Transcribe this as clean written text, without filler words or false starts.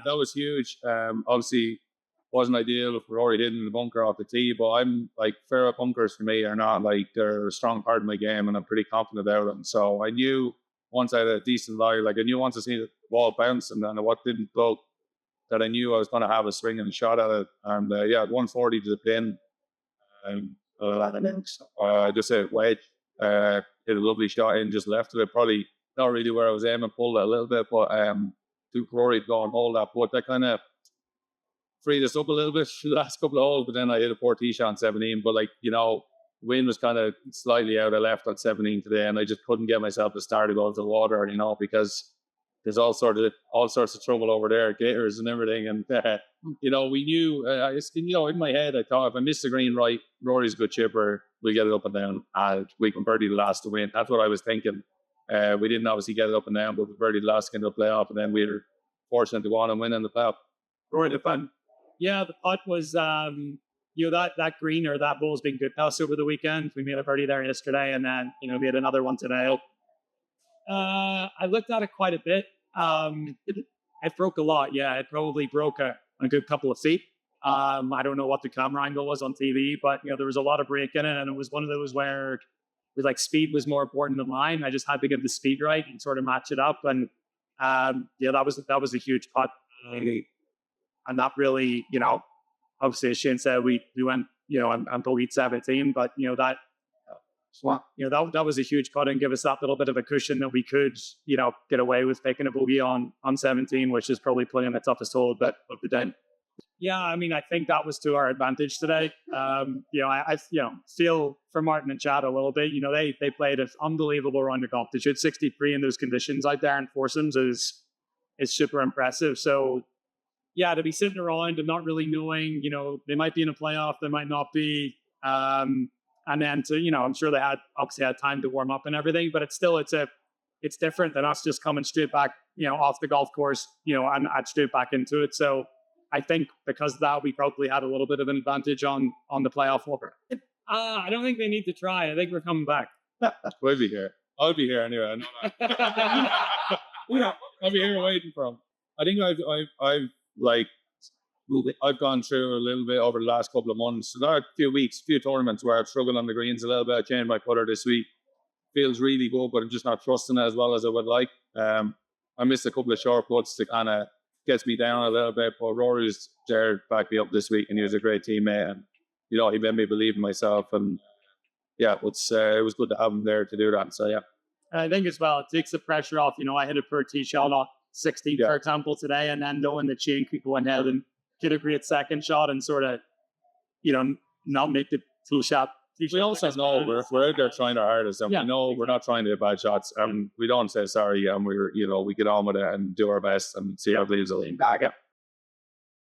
that was huge. Obviously, wasn't ideal if Rory hitting the bunker off the tee, but I'm like, fairway bunkers for me are not like, they're a strong part of my game, and I'm pretty confident about them. So I knew once I had a decent lie, like I knew once I seen the ball bounce and then what didn't go, that I knew I was going to have a swing and shot at it. And 140 to the pin. Just a wedge, hit a lovely shot in, just left of it. Probably not really where I was aiming, pulled it a little bit, but took Rory to go and hold that. But that kind of freed us up a little bit for the last couple of holes. But then I hit a poor tee shot on 17. But wind was kind of slightly out of left on 17 today, and I just couldn't get myself to start to go into the water, because there's all sorts of trouble over there, gators and everything. And we knew, in my head, I thought if I miss the green right, Rory's a good chipper, we'll get it up and down, and we can birdie the last to win. That's what I was thinking. We didn't obviously get it up and down, but we birdied the last to get into the playoff, and then we were fortunate to go on and win in the playoff. Rory, the fun. Yeah, the putt was, that green or that ball's been good to us over the weekend. We made a birdie there yesterday, and then, we had another one today. I looked at it quite a bit. It broke a lot. Yeah, it probably broke a good couple of feet. I don't know what the camera angle was on TV, but there was a lot of break in it, and it was one of those where speed was more important than line. I just had to get the speed right and sort of match it up, and that was a huge putt. And that really, obviously, as Shane said, we went until week 17, but that was a huge cut and give us that little bit of a cushion that we could, get away with taking a bogey on 17, which is probably playing the toughest hole of the day. Yeah, I mean, I think that was to our advantage today. I feel for Martin and Chad a little bit. They played an unbelievable round of golf. To shoot 63 in those conditions out there in foursomes is super impressive. So, yeah, to be sitting around and not really knowing, they might be in a playoff, they might not be. And then I'm sure they obviously had time to warm up and everything, but it's different than us just coming straight back, off the golf course, and straight back into it. So I think because of that, we probably had a little bit of an advantage on the playoff over. I don't think they need to try. I think we're coming back. We'll be here. I'll be here anyway. I know that. I'll be here waiting for them. I think I've gone through a little bit over the last couple of months. There are a few tournaments where I've struggled on the greens a little bit. I changed my putter this week. Feels really good, but I'm just not trusting it as well as I would like. I missed a couple of short putts that kind of gets me down a little bit, but Rory's there to back me up this week, and he was a great teammate, and he made me believe in myself, and it was good to have him there to do that. So I think as well it takes the pressure off. I hit a per tee shot on 16, for example, today, and then knowing that Shane could go ahead and get a great second shot and sort of, not make the tee shot. We also know we're out there trying our hardest, and we know we're not trying to hit bad shots, and we don't say sorry, and we get on with it and do our best and see how it leaves a lean back.